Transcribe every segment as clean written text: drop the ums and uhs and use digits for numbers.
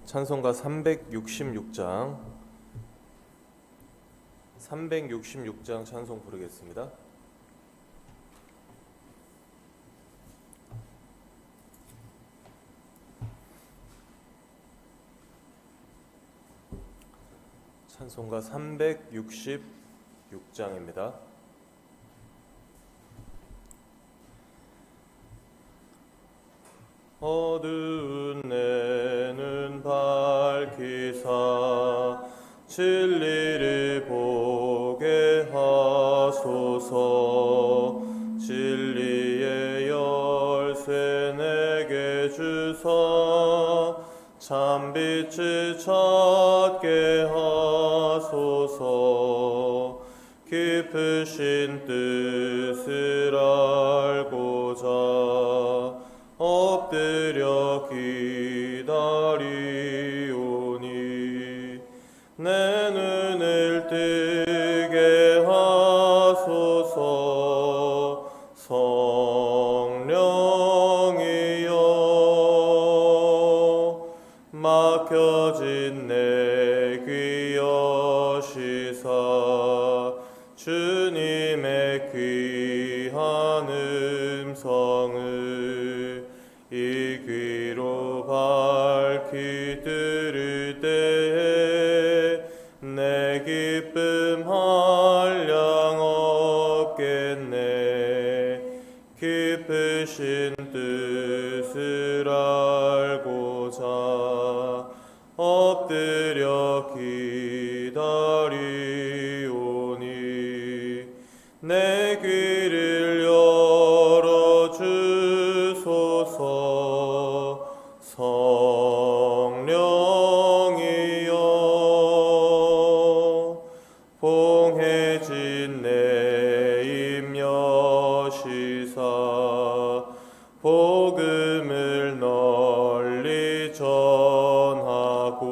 찬송가 366장 찬송 부르겠습니다. 찬송가 366장입니다. 어두운 내 눈 밝히사 진리를 보게 하소서. 진리의 열쇠 내게 주사 참빛을 찾게 하소서. 깊으신 뜻을 알고자 엎드려 기다리오니 내 눈을 뜨게 하소서. 성령이여 막혀진 내 귀 여시사 주님의 귀한 음성을 이 귀로 밝히 들을 때에 내 기쁨 한량 없겠네. 깊으신 뜻을 알고자 엎드려 기다리오니 내 귀를 열어 주소서. 성령이여 봉해진 내 입 여시사 복음을 널리 전하고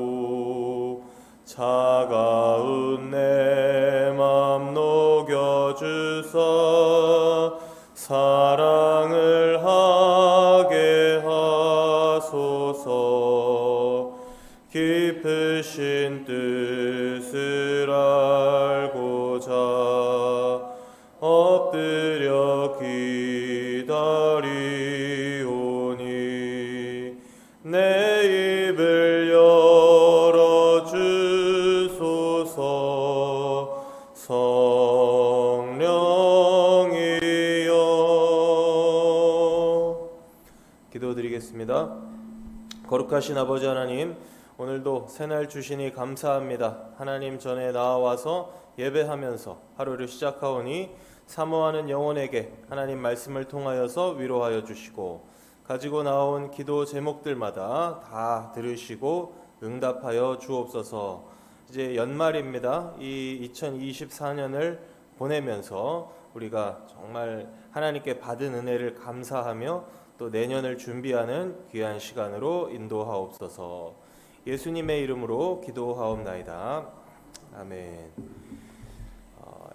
차가운 내 맘 녹여주사 사랑을 하게 하소서. 깊으신 뜻을 알고자 엎드려 기다리오니 내 입을 열어 주소서. 성령이여 기도드리겠습니다. 거룩하신 아버지 하나님, 오늘도 새날 주시니 감사합니다. 하나님 전에 나와서 예배하면서 하루를 시작하오니 사모하는 영혼에게 하나님 말씀을 통하여서 위로하여 주시고 가지고 나온 기도 제목들마다 다 들으시고 응답하여 주옵소서. 이제 연말입니다. 이 2024년을 보내면서 우리가 정말 하나님께 받은 은혜를 감사하며 또 내년을 준비하는 귀한 시간으로 인도하옵소서. 예수님의 이름으로 기도하옵나이다. 아멘.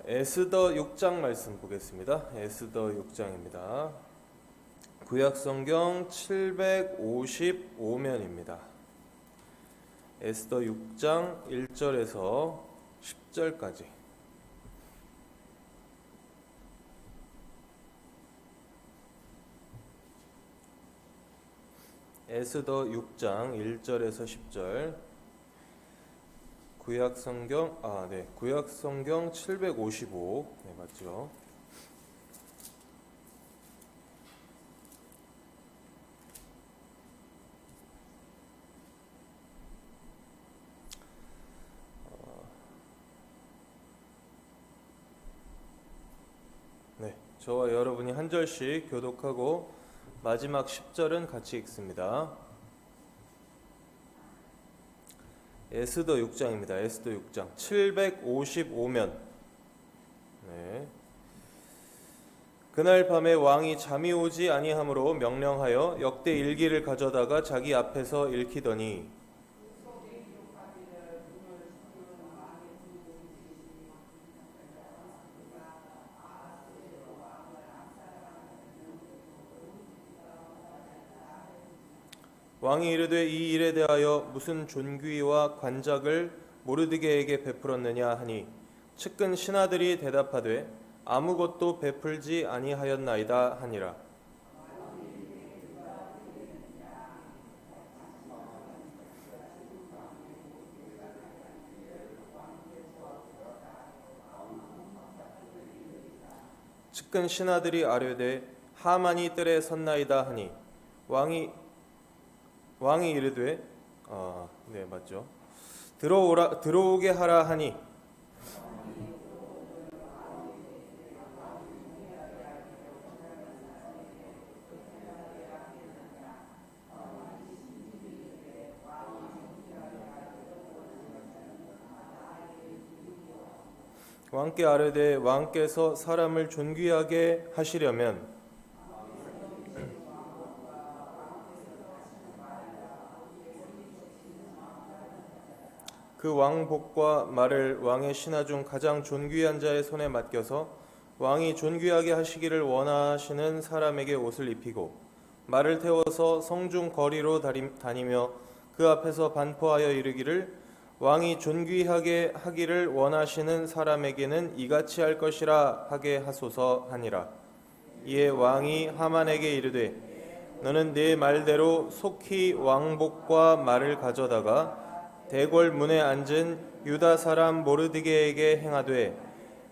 에스더 6장 말씀 보겠습니다. 에스더 6장입니다. 구약성경 755면입니다. 에스더 6장 1절에서 10절까지. 에스더 6장 1절에서 10절. 구약성경 755. 네, 맞죠? 네, 저와 여러분이 한 절씩 교독하고 마지막 10절은 같이 읽습니다. 에스더 6장입니다. 에스더 6장 755면. 네. 그날 밤에 왕이 잠이 오지 아니하므로 명령하여 역대 일기를 가져다가 자기 앞에서 읽히더니 왕이 이르되 이 일에 대하여 무슨 존귀와 관작을 모르드게에게 베풀었느냐 하니 측근 신하들이 대답하되 아무것도 베풀지 아니하였나이다 하니라. 측근 신하들이 아뢰되 하만이 뜰에 섰나이다 하니 왕이 이르되 네 맞죠. 들어오게 하라 하니 왕께 아뢰되 왕께서 사람을 존귀하게 하시려면 그 왕복과 말을 왕의 신하 중 가장 존귀한 자의 손에 맡겨서 왕이 존귀하게 하시기를 원하시는 사람에게 옷을 입히고 말을 태워서 성중 거리로 다니며 그 앞에서 반포하여 이르기를 왕이 존귀하게 하기를 원하시는 사람에게는 이같이 할 것이라 하게 하소서 하니라. 이에 왕이 하만에게 이르되 너는 네 말대로 속히 왕복과 말을 가져다가 대궐 문에 앉은 유다 사람 모르드게에게 행하되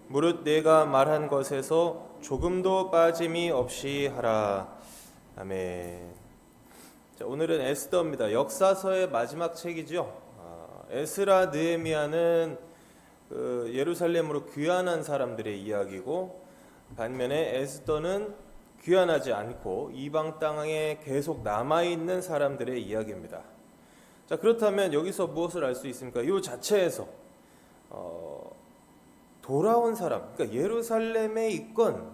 무릇 내가 말한 것에서 조금도 빠짐이 없이 하라. 아멘. 자, 오늘은 에스더입니다. 역사서의 마지막 책이죠. 에스라 느헤미야는 예루살렘으로 귀환한 사람들의 이야기고 반면에 에스더는 귀환하지 않고 이방 땅에 계속 남아있는 사람들의 이야기입니다. 자, 그렇다면 여기서 무엇을 알 수 있습니까? 이 자체에서 돌아온 사람, 그러니까 예루살렘에 있건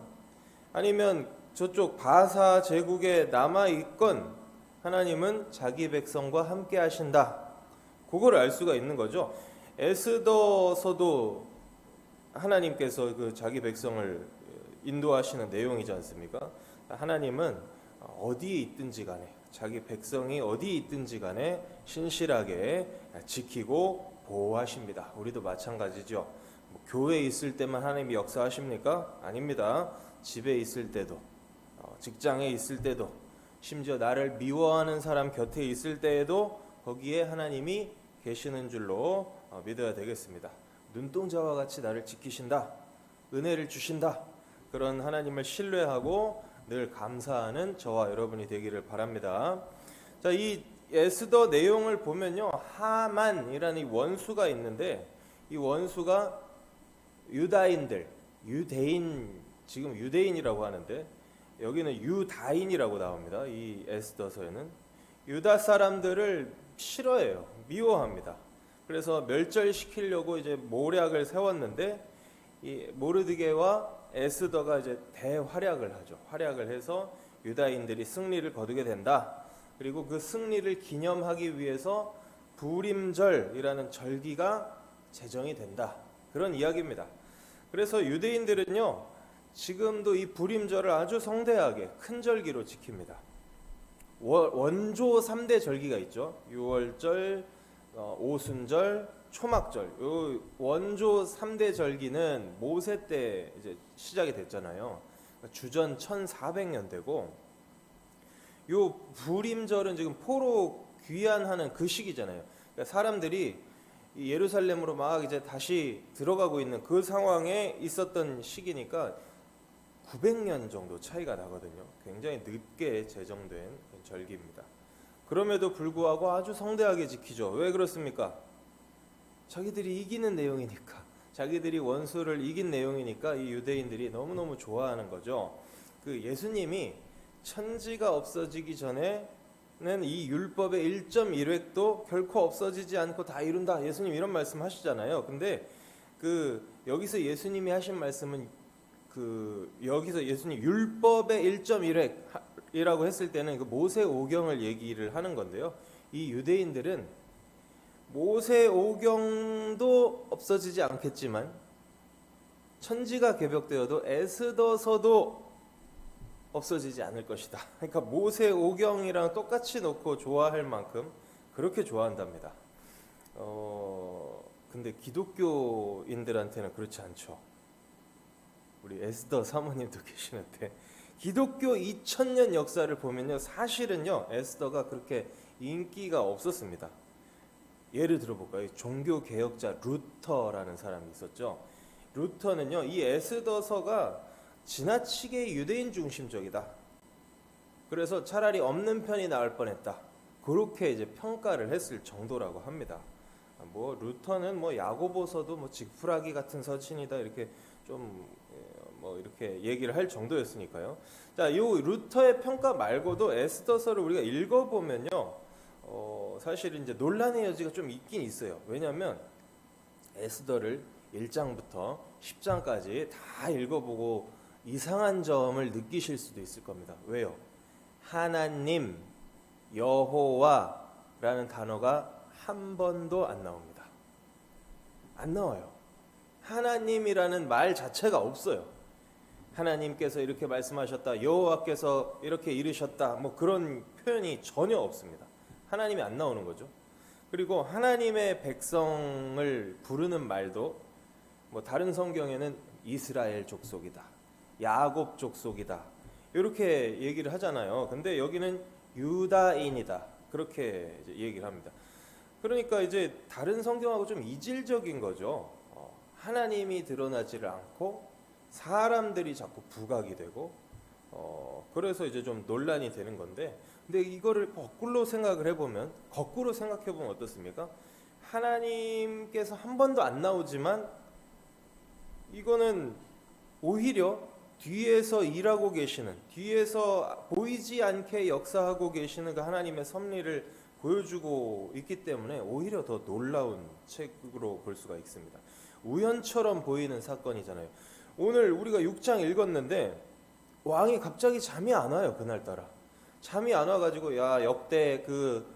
아니면 저쪽 바사 제국에 남아 있건 하나님은 자기 백성과 함께 하신다. 그걸 알 수가 있는 거죠. 에스더서도 하나님께서 그 자기 백성을 인도하시는 내용이지 않습니까? 하나님은 어디에 있든지 간에 자기 백성이 어디에 있든지 간에 신실하게 지키고 보호하십니다. 우리도 마찬가지죠. 교회에 있을 때만 하나님이 역사하십니까? 아닙니다. 집에 있을 때도 직장에 있을 때도 심지어 나를 미워하는 사람 곁에 있을 때에도 거기에 하나님이 계시는 줄로 믿어야 되겠습니다. 눈동자와 같이 나를 지키신다. 은혜를 주신다. 그런 하나님을 신뢰하고 늘 감사하는 저와 여러분이 되기를 바랍니다. 자, 이 에스더 내용을 보면요. 하만이라는 이 원수가 있는데 이 원수가 유다인들, 지금 유대인이라고 하는데 여기는 유다인이라고 나옵니다. 이 에스더서에는 유다 사람들을 싫어해요. 미워합니다. 그래서 멸절시키려고 이제 모략을 세웠는데 이 모르드게와 에스더가 이제 대활약을 하죠. 활약을 해서 유다인들이 승리를 거두게 된다. 그리고 그 승리를 기념하기 위해서 부림절이라는 절기가 제정이 된다. 그런 이야기입니다. 그래서 유대인들은요, 지금도 이 부림절을 아주 성대하게 큰 절기로 지킵니다. 원조 3대 절기가 있죠. 유월절, 오순절, 초막절. 요 원조 3대 절기는 모세 때 이제 시작이 됐잖아요. 주전 1400년대고 요 부림절은 지금 포로 귀환하는 그 시기잖아요. 그러니까 사람들이 이 예루살렘으로 막 이제 다시 들어가고 있는 그 상황에 있었던 시기니까 900년 정도 차이가 나거든요. 굉장히 늦게 제정된 절기입니다. 그럼에도 불구하고 아주 성대하게 지키죠. 왜 그렇습니까? 자기들이 이기는 내용이니까, 자기들이 원수를 이긴 내용이니까 이 유대인들이 너무너무 좋아하는 거죠. 그 예수님이 천지가 없어지기 전에는 이 율법의 1.1획도 결코 없어지지 않고 다 이룬다. 예수님 이런 말씀 하시잖아요. 근데 여기서 예수님이 하신 말씀은 여기서 예수님 율법의 1.1획이라고 했을 때는 그 모세 오경을 얘기를 하는 건데요. 이 유대인들은 모세 오경도 없어지지 않겠지만 천지가 개벽되어도 에스더서도 없어지지 않을 것이다. 그러니까 모세 오경이랑 똑같이 놓고 좋아할 만큼 그렇게 좋아한답니다. 근데 기독교인들한테는 그렇지 않죠. 우리 에스더 사모님도 계시는데 기독교 2000년 역사를 보면요, 사실은요 에스더가 그렇게 인기가 없었습니다. 예를 들어볼까요? 종교 개혁자 루터라는 사람이 있었죠. 루터는요, 이 에스더서가 지나치게 유대인 중심적이다. 그래서 차라리 없는 편이 나을 뻔했다. 그렇게 이제 평가를 했을 정도라고 합니다. 뭐 루터는 뭐 야고보서도 뭐 지푸라기 같은 서신이다 이렇게 좀 뭐 이렇게 얘기를 할 정도였으니까요. 자, 요 루터의 평가 말고도 에스더서를 우리가 읽어보면요, 사실 이제 논란의 여지가 좀 있긴 있어요. 왜냐하면 에스더를 1장부터 10장까지 다 읽어보고 이상한 점을 느끼실 수도 있을 겁니다. 왜요? 하나님, 여호와라는 단어가 한 번도 안 나옵니다. 안 나와요. 하나님이라는 말 자체가 없어요. 하나님께서 이렇게 말씀하셨다, 여호와께서 이렇게 이르셨다, 뭐 그런 표현이 전혀 없습니다. 하나님이 안 나오는 거죠. 그리고 하나님의 백성을 부르는 말도 뭐 다른 성경에는 이스라엘 족속이다, 야곱 족속이다 이렇게 얘기를 하잖아요. 근데 여기는 유다인이다 그렇게 이제 얘기를 합니다. 그러니까 이제 다른 성경하고 좀 이질적인 거죠. 하나님이 드러나지를 않고 사람들이 자꾸 부각이 되고 그래서 이제 좀 논란이 되는 건데, 근데 이거를 거꾸로 생각을 해보면, 거꾸로 생각해보면 어떻습니까? 하나님께서 한 번도 안 나오지만 이거는 오히려 뒤에서 일하고 계시는, 뒤에서 보이지 않게 역사하고 계시는 그 하나님의 섭리를 보여주고 있기 때문에 오히려 더 놀라운 책으로 볼 수가 있습니다. 우연처럼 보이는 사건이잖아요. 오늘 우리가 6장 읽었는데 왕이 갑자기 잠이 안 와요. 그날따라 잠이 안 와가지고 야 역대 그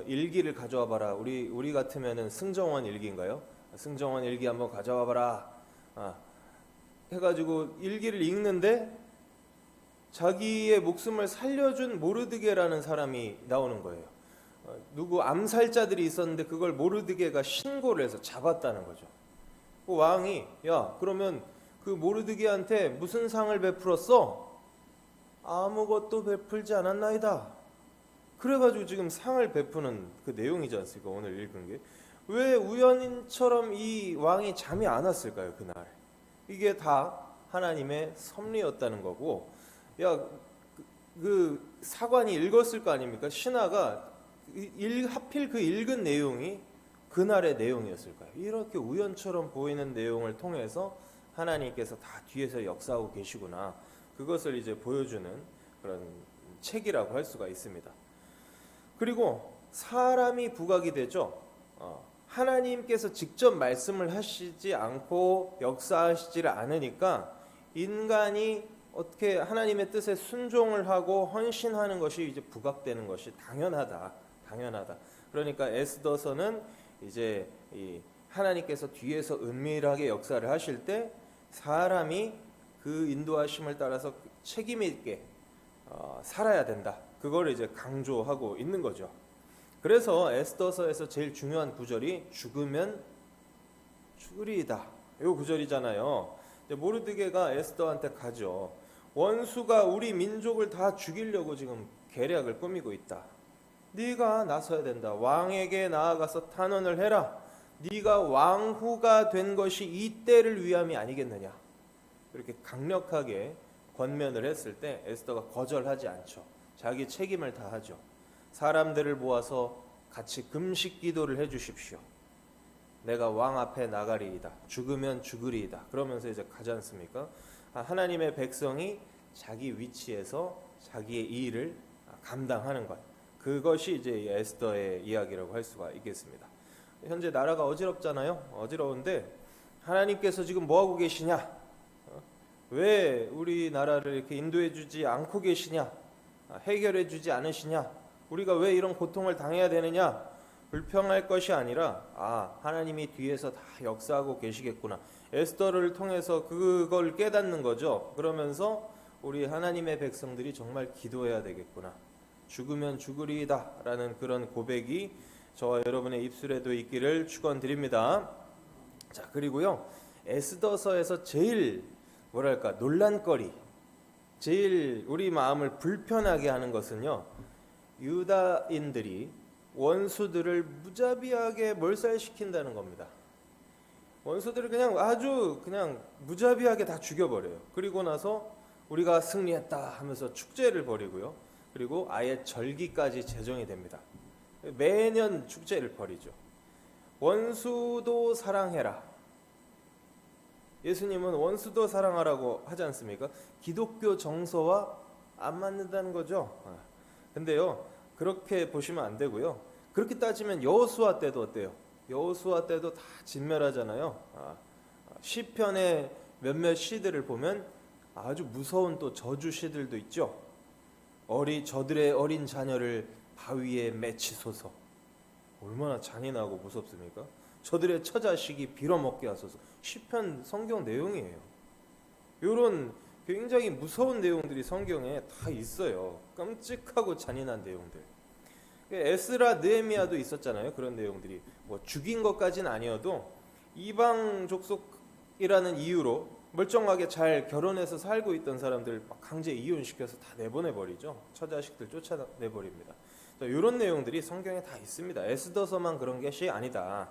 일기를 가져와 봐라. 우리 같으면은 승정원 일기인가요? 승정원 일기 한번 가져와 봐라. 해가지고 일기를 읽는데 자기의 목숨을 살려준 모르드게라는 사람이 나오는 거예요. 누구 암살자들이 있었는데 그걸 모르드게가 신고를 해서 잡았다는 거죠. 그 왕이 야 그러면 그 모르드게한테 무슨 상을 베풀었어? 아무것도 베풀지 않았나이다. 그래가지고 지금 상을 베푸는 그 내용이지 않습니까? 오늘 읽은 게. 왜 우연처럼 이 왕이 잠이 안 왔을까요? 그날. 이게 다 하나님의 섭리였다는 거고, 야 그 사관이 읽었을 거 아닙니까? 신하가 하필 그 읽은 내용이 그날의 내용이었을까요? 이렇게 우연처럼 보이는 내용을 통해서 하나님께서 다 뒤에서 역사하고 계시구나, 그것을 이제 보여주는 그런 책이라고 할 수가 있습니다. 그리고 사람이 부각이 되죠. 하나님께서 직접 말씀을 하시지 않고 역사하시지를 않으니까 인간이 어떻게 하나님의 뜻에 순종을 하고 헌신하는 것이 이제 부각되는 것이 당연하다. 그러니까 에스더서는 이제 이 하나님께서 뒤에서 은밀하게 역사를 하실 때 사람이 그 인도하심을 따라서 책임 있게 살아야 된다. 그걸 이제 강조하고 있는 거죠. 그래서 에스더서에서 제일 중요한 구절이 죽으면 죽으리이다. 이 구절이잖아요. 모르드게가 에스더한테 가죠. 원수가 우리 민족을 다 죽이려고 지금 계략을 꾸미고 있다. 네가 나서야 된다. 왕에게 나아가서 탄원을 해라. 네가 왕후가 된 것이 이 때를 위함이 아니겠느냐. 이렇게 강력하게 권면을 했을 때 에스더가 거절하지 않죠. 자기 책임을 다하죠. 사람들을 모아서 같이 금식 기도를 해주십시오. 내가 왕 앞에 나가리이다. 죽으면 죽으리이다. 그러면서 이제 가지 않습니까? 하나님의 백성이 자기 위치에서 자기의 일을 감당하는 것. 그것이 이제 에스더의 이야기라고 할 수가 있겠습니다. 현재 나라가 어지럽잖아요. 어지러운데 하나님께서 지금 뭐 하고 계시냐? 왜 우리나라를 이렇게 인도해 주지 않고 계시냐? 해결해 주지 않으시냐? 우리가 왜 이런 고통을 당해야 되느냐? 불평할 것이 아니라 하나님이 뒤에서 다 역사하고 계시겠구나. 에스더를 통해서 그걸 깨닫는 거죠. 그러면서 우리 하나님의 백성들이 정말 기도해야 되겠구나. 죽으면 죽으리이다 라는 그런 고백이 저와 여러분의 입술에도 있기를 축원드립니다. 자, 그리고요, 에스더서에서 제일 뭐랄까 논란거리, 제일 우리 마음을 불편하게 하는 것은요, 유다인들이 원수들을 무자비하게 몰살시킨다는 겁니다. 원수들을 그냥 아주 그냥 무자비하게 다 죽여버려요. 그리고 나서 우리가 승리했다 하면서 축제를 벌이고요. 그리고 아예 절기까지 제정이 됩니다. 매년 축제를 벌이죠. 원수도 사랑해라. 예수님은 원수도 사랑하라고 하지 않습니까? 기독교 정서와 안 맞는다는 거죠. 근데요, 그렇게 보시면 안 되고요. 그렇게 따지면 여호수아 때도 어때요? 여호수아 때도 다 진멸하잖아요. 시편의 몇몇 시들을 보면 아주 무서운 또 저주 시들도 있죠. 저들의 어린 자녀를 바위에 맺히소서. 얼마나 잔인하고 무섭습니까? 저들의 처자식이 빌어먹게 하소서. 시편 성경 내용이에요. 이런 굉장히 무서운 내용들이 성경에 다 있어요. 끔찍하고 잔인한 내용들. 에스라 느헤미야도 있었잖아요. 그런 내용들이 뭐 죽인 것까지는 아니어도 이방 족속이라는 이유로 멀쩡하게 잘 결혼해서 살고 있던 사람들 막 강제 이혼시켜서 다 내보내버리죠. 처자식들 쫓아내버립니다. 이런 내용들이 성경에 다 있습니다. 에스더서만 그런 것이 아니다.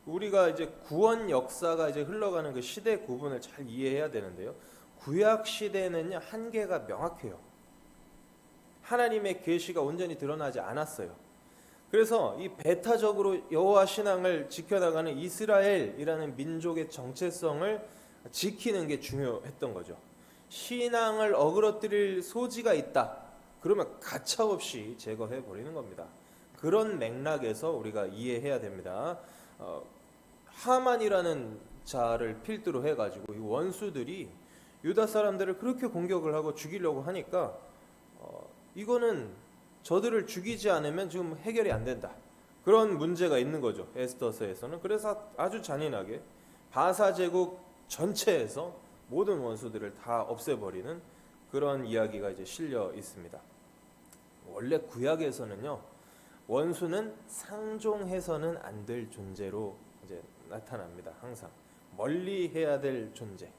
우리가 이제 구원 역사가 이제 흘러가는 그 시대 구분을 잘 이해해야 되는데요. 구약 시대는요, 한계가 명확해요. 하나님의 계시가 온전히 드러나지 않았어요. 그래서 이 배타적으로 여호와 신앙을 지켜나가는 이스라엘이라는 민족의 정체성을 지키는 게 중요했던 거죠. 신앙을 어그러뜨릴 소지가 있다. 그러면 가차없이 제거해 버리는 겁니다. 그런 맥락에서 우리가 이해해야 됩니다. 하만이라는 자를 필두로 해가지고 이 원수들이 유다 사람들을 그렇게 공격을 하고 죽이려고 하니까 이거는 저들을 죽이지 않으면 지금 해결이 안 된다. 그런 문제가 있는 거죠. 에스더서에서는. 그래서 아주 잔인하게 바사 제국 전체에서 모든 원수들을 다 없애버리는 그런 이야기가 이제 실려 있습니다. 원래 구약에서는요, 원수는 상종해서는 안 될 존재로 이제 나타납니다. 항상 멀리 해야 될 존재.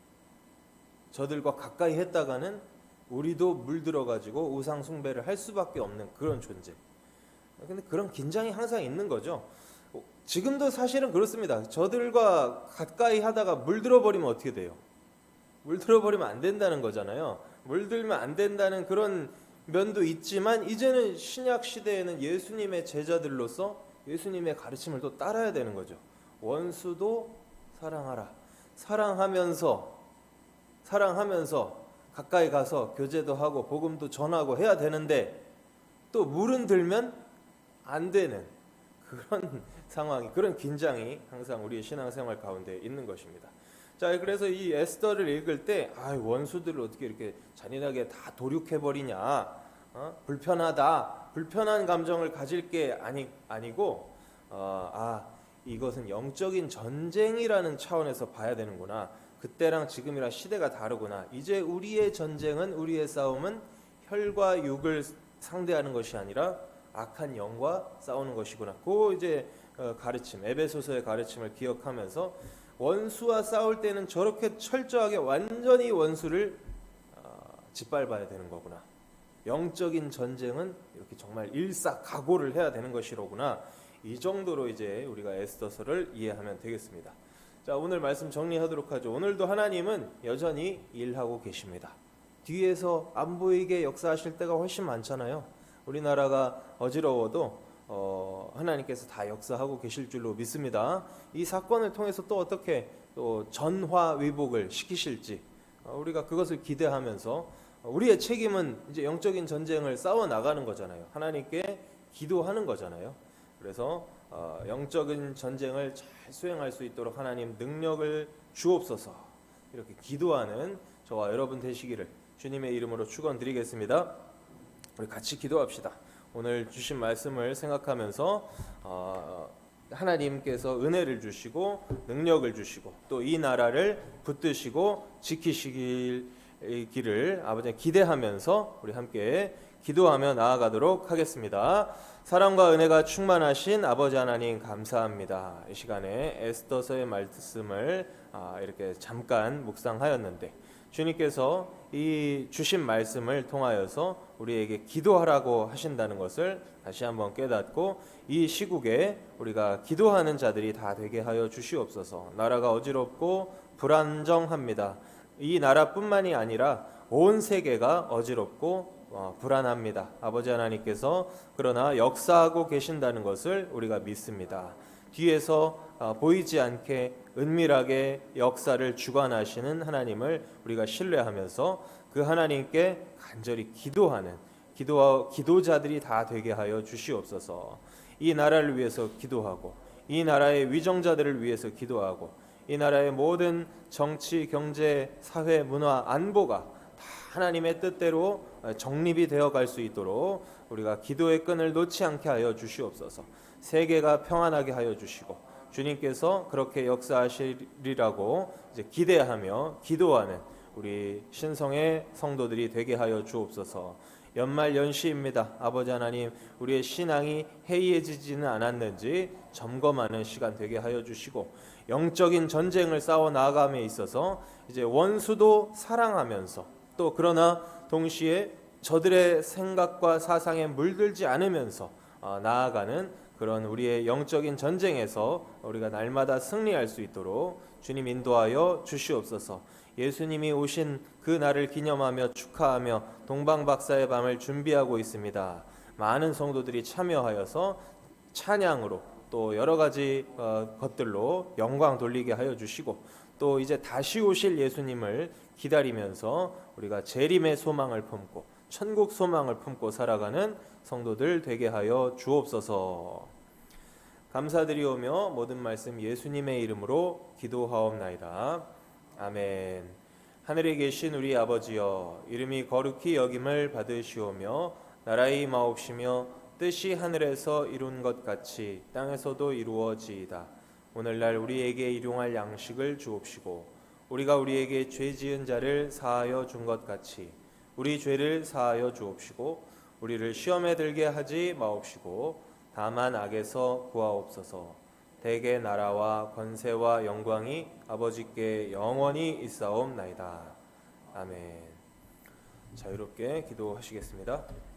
저들과 가까이 했다가는 우리도 물들어가지고 우상 숭배를 할 수밖에 없는 그런 존재. 근데 그런 긴장이 항상 있는 거죠. 지금도 사실은 그렇습니다. 저들과 가까이 하다가 물들어 버리면 어떻게 돼요? 물들어 버리면 안 된다는 거잖아요. 물들면 안 된다는 그런 면도 있지만 이제는 신약 시대에는 예수님의 제자들로서 예수님의 가르침을 또 따라야 되는 거죠. 원수도 사랑하라. 사랑하면서 가까이 가서 교제도 하고 복음도 전하고 해야 되는데 또 물은 들면 안 되는 그런 상황이, 그런 긴장이 항상 우리의 신앙생활 가운데 있는 것입니다. 자, 그래서 이 에스더를 읽을 때 원수들을 어떻게 이렇게 잔인하게 다 도륙해버리냐, 불편하다, 불편한 감정을 가질 게 아니고 이것은 영적인 전쟁이라는 차원에서 봐야 되는구나. 그때랑 지금이랑 시대가 다르구나. 이제 우리의 전쟁은, 우리의 싸움은 혈과 육을 상대하는 것이 아니라 악한 영과 싸우는 것이구나. 그 이제 가르침, 에베소서의 가르침을 기억하면서 원수와 싸울 때는 저렇게 철저하게 완전히 원수를 짓밟아야 되는 거구나. 영적인 전쟁은 이렇게 정말 일사각오를 해야 되는 것이로구나. 이 정도로 이제 우리가 에스더서를 이해하면 되겠습니다. 자, 오늘 말씀 정리하도록 하죠. 오늘도 하나님은 여전히 일하고 계십니다. 뒤에서 안 보이게 역사하실 때가 훨씬 많잖아요. 우리나라가 어지러워도 하나님께서 다 역사하고 계실 줄로 믿습니다. 이 사건을 통해서 또 어떻게 또 전화위복을 시키실지 우리가 그것을 기대하면서 우리의 책임은 이제 영적인 전쟁을 싸워 나가는 거잖아요. 하나님께 기도하는 거잖아요. 그래서 영적인 전쟁을 잘 수행할 수 있도록 하나님 능력을 주옵소서, 이렇게 기도하는 저와 여러분 되시기를 주님의 이름으로 축원드리겠습니다. 우리 같이 기도합시다. 오늘 주신 말씀을 생각하면서 하나님께서 은혜를 주시고 능력을 주시고 또 이 나라를 붙드시고 지키시길 길을 아버지 기대하면서 우리 함께 기도하며 나아가도록 하겠습니다. 사랑과 은혜가 충만하신 아버지 하나님 감사합니다. 이 시간에 에스더서의 말씀을 이렇게 잠깐 묵상하였는데 주님께서 이 주신 말씀을 통하여서 우리에게 기도하라고 하신다는 것을 다시 한번 깨닫고 이 시국에 우리가 기도하는 자들이 다 되게 하여 주시옵소서. 나라가 어지럽고 불안정합니다. 이 나라뿐만이 아니라 온 세계가 어지럽고 불안합니다. 아버지 하나님께서 그러나 역사하고 계신다는 것을 우리가 믿습니다. 뒤에서 보이지 않게 은밀하게 역사를 주관하시는 하나님을 우리가 신뢰하면서 그 하나님께 간절히 기도하는 기도자들이 다 되게 하여 주시옵소서. 이 나라를 위해서 기도하고 이 나라의 위정자들을 위해서 기도하고 이 나라의 모든 정치, 경제, 사회, 문화, 안보가 다 하나님의 뜻대로 정립이 되어 갈 수 있도록 우리가 기도의 끈을 놓지 않게 하여 주시옵소서. 세계가 평안하게 하여 주시고 주님께서 그렇게 역사하시리라고 이제 기대하며 기도하는 우리 신성의 성도들이 되게 하여 주옵소서. 연말 연시입니다. 아버지 하나님, 우리의 신앙이 해이해지지는 않았는지 점검하는 시간 되게 하여 주시고 영적인 전쟁을 싸워 나아감에 있어서 이제 원수도 사랑하면서 또 그러나 동시에 저들의 생각과 사상에 물들지 않으면서 나아가는 그런 우리의 영적인 전쟁에서 우리가 날마다 승리할 수 있도록 주님 인도하여 주시옵소서. 예수님이 오신 그 날을 기념하며 축하하며 동방박사의 밤을 준비하고 있습니다. 많은 성도들이 참여하여서 찬양으로 또 여러 가지 것들로 영광 돌리게 하여 주시고 또 이제 다시 오실 예수님을 기다리면서 우리가 재림의 소망을 품고 천국 소망을 품고 살아가는 성도들 되게 하여 주옵소서. 감사드리오며 모든 말씀 예수님의 이름으로 기도하옵나이다. 아멘. 하늘에 계신 우리 아버지여, 이름이 거룩히 여김을 받으시오며 나라의 임하옵시며 뜻이 하늘에서 이룬 것 같이 땅에서도 이루어지이다. 오늘날 우리에게 일용할 양식을 주옵시고 우리가 우리에게 죄 지은 자를 사하여 준 것 같이 우리 죄를 사하여 주옵시고 우리를 시험에 들게 하지 마옵시고 다만 악에서 구하옵소서. 대개 나라와 권세와 영광이 아버지께 영원히 있사옵나이다. 아멘. 자유롭게 기도하시겠습니다.